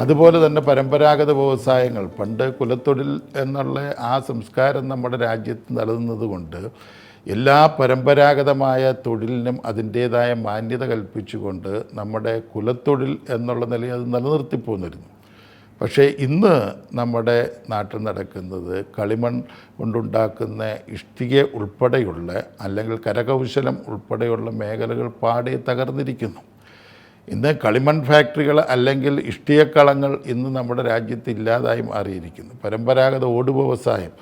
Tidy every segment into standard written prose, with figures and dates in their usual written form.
അതുപോലെ തന്നെ പരമ്പരാഗത വ്യവസായങ്ങൾ പണ്ട് കുലത്തൊഴിൽ എന്നുള്ള ആ സംസ്കാരം നമ്മുടെ രാജ്യത്ത് നിലനിന്നത് കൊണ്ട് എല്ലാ പരമ്പരാഗതമായ തൊഴിലിനും അതിൻ്റേതായ മാന്യത കൽപ്പിച്ചുകൊണ്ട് നമ്മുടെ കുലത്തൊഴിൽ എന്നുള്ള നിലയിൽ അത് നിലനിർത്തിപ്പോന്നിരുന്നു. പക്ഷേ ഇന്ന് നമ്മുടെ നാട്ടിൽ നടക്കുന്നത് കളിമൺ കൊണ്ടുണ്ടാക്കുന്ന ഇഷ്ടിക ഉൾപ്പെടെയുള്ള അല്ലെങ്കിൽ കരകൗശലം ഉൾപ്പെടെയുള്ള മേഖലകൾ പാടെ തകർന്നിരിക്കുന്നു. ഇന്ന് കളിമൺ ഫാക്ടറികൾ അല്ലെങ്കിൽ ഇഷ്ടികക്കളങ്ങൾ ഇന്ന് നമ്മുടെ രാജ്യത്ത് ഇല്ലാതായി മാറിയിരിക്കുന്നു. പരമ്പരാഗത ഓട് വ്യവസായം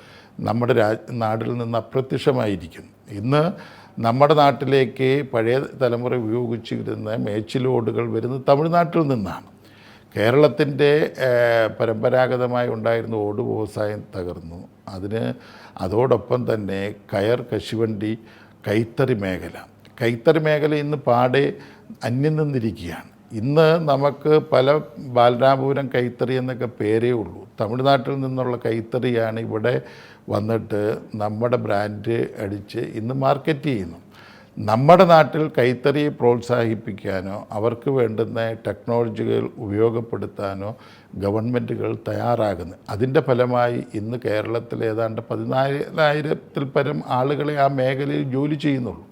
നമ്മുടെ നാട്ടിൽ നിന്ന് അപ്രത്യക്ഷമായിരിക്കുന്നു. ഇന്ന് നമ്മുടെ നാട്ടിലേക്ക് പഴയ തലമുറ ഉപയോഗിച്ചിരുന്ന മേച്ചിലോടുകൾ വരുന്നത് തമിഴ്നാട്ടിൽ നിന്നാണ്. കേരളത്തിൻ്റെ പരമ്പരാഗതമായി ഉണ്ടായിരുന്ന ഓട് വ്യവസായം തകർന്നു. അതോടൊപ്പം തന്നെ കയർ, കശുവണ്ടി, കൈത്തറി മേഖല ഇന്ന് പാടെ അന്യം നിന്നിരിക്കുകയാണ്. ഇന്ന് നമുക്ക് പല ബാലരാമപുരം കൈത്തറി എന്നൊക്കെ പേരേ ഉള്ളൂ. തമിഴ്നാട്ടിൽ നിന്നുള്ള കൈത്തറിയാണ് ഇവിടെ വന്നിട്ട് നമ്മുടെ ബ്രാൻഡ് അടിച്ച് ഇന്ന് മാർക്കറ്റ് ചെയ്യുന്നു. നമ്മുടെ നാട്ടിൽ കൈത്തറി പ്രോത്സാഹിപ്പിക്കാനോ അവർക്ക് വേണ്ടുന്ന ടെക്നോളജികൾ ഉപയോഗപ്പെടുത്താനോ ഗവൺമെൻറ്റുകൾ തയ്യാറാകുന്നു. അതിൻ്റെ ഫലമായി ഇന്ന് കേരളത്തിൽ ഏതാണ്ട് 14,000-ൽ പരം ആളുകളെ ആ മേഖലയിൽ ജോലി ചെയ്യുന്നുള്ളൂ.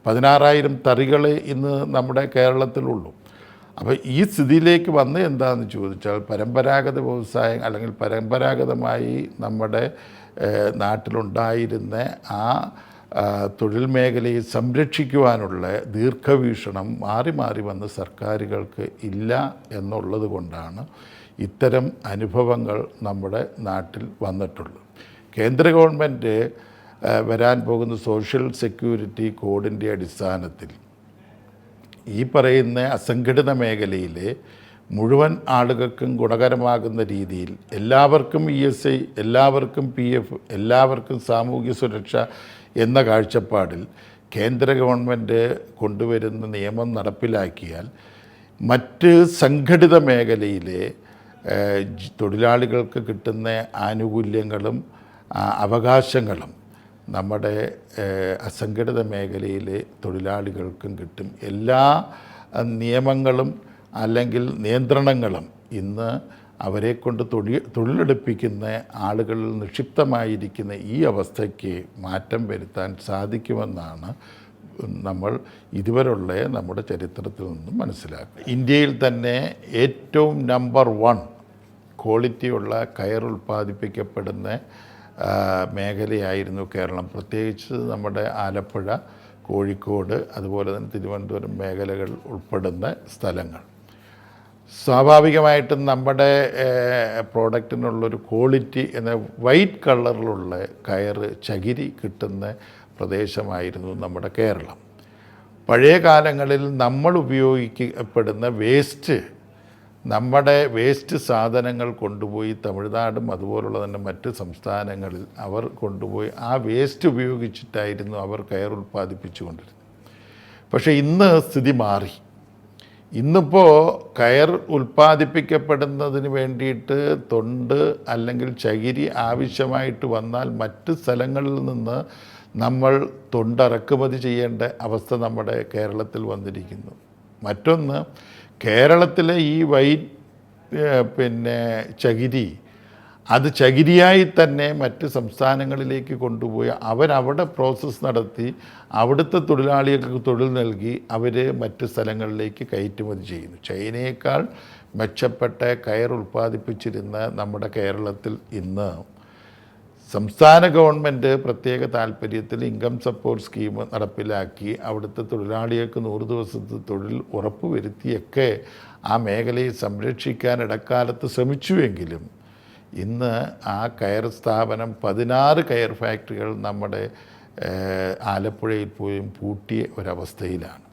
16,000 തറികൾ ഇന്ന് നമ്മുടെ കേരളത്തിലുള്ളൂ. അപ്പോൾ ഈ സ്ഥിതിയിലേക്ക് വന്ന് എന്താണെന്ന് ചോദിച്ചാൽ പരമ്പരാഗത വ്യവസായം അല്ലെങ്കിൽ പരമ്പരാഗതമായി നമ്മുടെ നാട്ടിലുണ്ടായിരുന്ന ആ തൊഴിൽ മേഖലയെ സംരക്ഷിക്കുവാനുള്ള ദീർഘവീക്ഷണം മാറി മാറി വന്ന് സർക്കാരുകൾക്ക് ഇല്ല എന്നുള്ളത് കൊണ്ടാണ് ഇത്തരം അനുഭവങ്ങൾ നമ്മുടെ നാട്ടിൽ വന്നിട്ടുള്ളത്. കേന്ദ്ര ഗവൺമെൻറ് വരാൻ പോകുന്ന സോഷ്യൽ സെക്യൂരിറ്റി കോഡിൻ്റെ അടിസ്ഥാനത്തിൽ ഈ പറയുന്ന അസംഘടിത മേഖലയിലെ മുഴുവൻ ആളുകൾക്കും ഗുണകരമാകുന്ന രീതിയിൽ എല്ലാവർക്കും ESI, എല്ലാവർക്കും PF, എല്ലാവർക്കും സാമൂഹ്യ സുരക്ഷ എന്ന കാഴ്ചപ്പാടിൽ കേന്ദ്ര ഗവൺമെൻറ് കൊണ്ടുവരുന്ന നിയമം നടപ്പിലാക്കിയാൽ മറ്റ് സംഘടിത മേഖലയിലെ തൊഴിലാളികൾക്ക് കിട്ടുന്ന ആനുകൂല്യങ്ങളും അവകാശങ്ങളും നമ്മുടെ അസംഘടിത മേഖലയിലെ തൊഴിലാളികൾക്കും കിട്ടും. എല്ലാ നിയമങ്ങളും അല്ലെങ്കിൽ നിയന്ത്രണങ്ങളും ഇന്ന് അവരെക്കൊണ്ട് തൊഴിലെടുപ്പിക്കുന്ന ആളുകളിൽ നിക്ഷിപ്തമായിരിക്കുന്ന ഈ അവസ്ഥയ്ക്ക് മാറ്റം വരുത്താൻ സാധിക്കുമെന്നാണ് നമ്മൾ ഇതുവരെയുള്ള നമ്മുടെ ചരിത്രത്തിൽ നിന്നും മനസ്സിലാക്കുക. ഇന്ത്യയിൽ തന്നെ ഏറ്റവും നമ്പർ 1 ക്വാളിറ്റിയുള്ള കയർ ഉൽപ്പാദിപ്പിക്കപ്പെടുന്ന മേഖലയായിരുന്നു കേരളം. പ്രത്യേകിച്ച് നമ്മുടെ ആലപ്പുഴ, കോഴിക്കോട്, അതുപോലെ തന്നെ തിരുവനന്തപുരം മേഖലകൾ ഉൾപ്പെടുന്ന സ്ഥലങ്ങൾ. സ്വാഭാവികമായിട്ടും നമ്മുടെ പ്രോഡക്റ്റിനുള്ളൊരു ക്വാളിറ്റി എന്ന വൈറ്റ് കളറിലുള്ള ചകിരി കിട്ടുന്ന പ്രദേശമായിരുന്നു നമ്മുടെ കേരളം. പഴയ കാലങ്ങളിൽ നമ്മൾ ഉപയോഗിക്കപ്പെടുന്ന നമ്മുടെ വേസ്റ്റ് സാധനങ്ങൾ കൊണ്ടുപോയി തമിഴ്നാടും അതുപോലുള്ള തന്നെ മറ്റ് സംസ്ഥാനങ്ങളിൽ അവർ കൊണ്ടുപോയി ആ വേസ്റ്റ് ഉപയോഗിച്ചിട്ടായിരുന്നു അവർ കയർ ഉൽപ്പാദിപ്പിച്ചുകൊണ്ടിരുന്നത്. പക്ഷേ ഇന്ന് സ്ഥിതി മാറി. ഇന്നിപ്പോൾ കയർ ഉൽപ്പാദിപ്പിക്കപ്പെടുന്നതിന് വേണ്ടിയിട്ട് തൊണ്ട് അല്ലെങ്കിൽ ചകിരി ആവശ്യമായിട്ട് വന്നാൽ മറ്റ് സ്ഥലങ്ങളിൽ നിന്ന് നമ്മൾ തൊണ്ട് ഇറക്കുമതി ചെയ്യേണ്ട അവസ്ഥ നമ്മുടെ കേരളത്തിൽ വന്നിരിക്കുന്നു. മറ്റൊന്ന്, കേരളത്തിലെ ഈ ചകിരി അത് ചകിരിയായി തന്നെ മറ്റ് സംസ്ഥാനങ്ങളിലേക്ക് കൊണ്ടുപോയി അവരവിടെ പ്രോസസ്സ് നടത്തി അവിടുത്തെ തൊഴിലാളികൾക്ക് തൊഴിൽ നൽകി അവർ മറ്റ് സ്ഥലങ്ങളിലേക്ക് കയറ്റുമതി ചെയ്യുന്നു. ചൈനയേക്കാൾ മെച്ചപ്പെട്ട കയർ ഉൽപ്പാദിപ്പിച്ചിരുന്ന നമ്മുടെ കേരളത്തിൽ ഇന്ന് സംസ്ഥാന ഗവൺമെൻറ് പ്രത്യേക താല്പര്യത്തിൽ ഇൻകം സപ്പോർട്ട് സ്കീം നടപ്പിലാക്കി അവിടുത്തെ തൊഴിലാളികൾക്ക് 100 ദിവസത്തെ തൊഴിൽ ഉറപ്പുവരുത്തിയൊക്കെ ആ മേഖലയെ സംരക്ഷിക്കാൻ ഇടക്കാലത്ത് ശ്രമിച്ചുവെങ്കിലും ഇന്ന് ആ കയർ സ്ഥാപനം 16 കയർ ഫാക്ടറികൾ നമ്മുടെ ആലപ്പുഴയിൽ പോയും പൂട്ടിയ ഒരവസ്ഥയിലാണ്.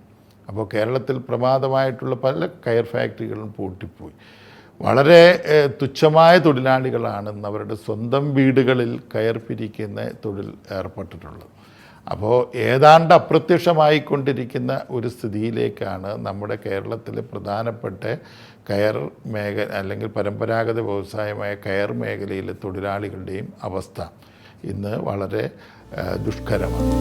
അപ്പോൾ കേരളത്തിൽ പ്രമാദമായിട്ടുള്ള പല കയർ ഫാക്ടറികളും പൂട്ടിപ്പോയി. വളരെ തുച്ഛമായ തൊഴിലാളികളാണ് അവരുടെ സ്വന്തം വീടുകളിൽ കയർ പിരിക്കുന്ന തൊഴിൽ ഏർപ്പെട്ടിട്ടുള്ളത്. അപ്പോൾ ഏതാണ്ട് അപ്രത്യക്ഷമായിക്കൊണ്ടിരിക്കുന്ന ഒരു സ്ഥിതിയിലേക്കാണ് നമ്മുടെ കേരളത്തിലെ പ്രധാനപ്പെട്ട കയർ മേഖല അല്ലെങ്കിൽ പരമ്പരാഗത വ്യവസായമായ കയർ മേഖലയിലെ തൊഴിലാളികളുടെയും അവസ്ഥ ഇന്ന് വളരെ ദുഷ്കരമാണ്.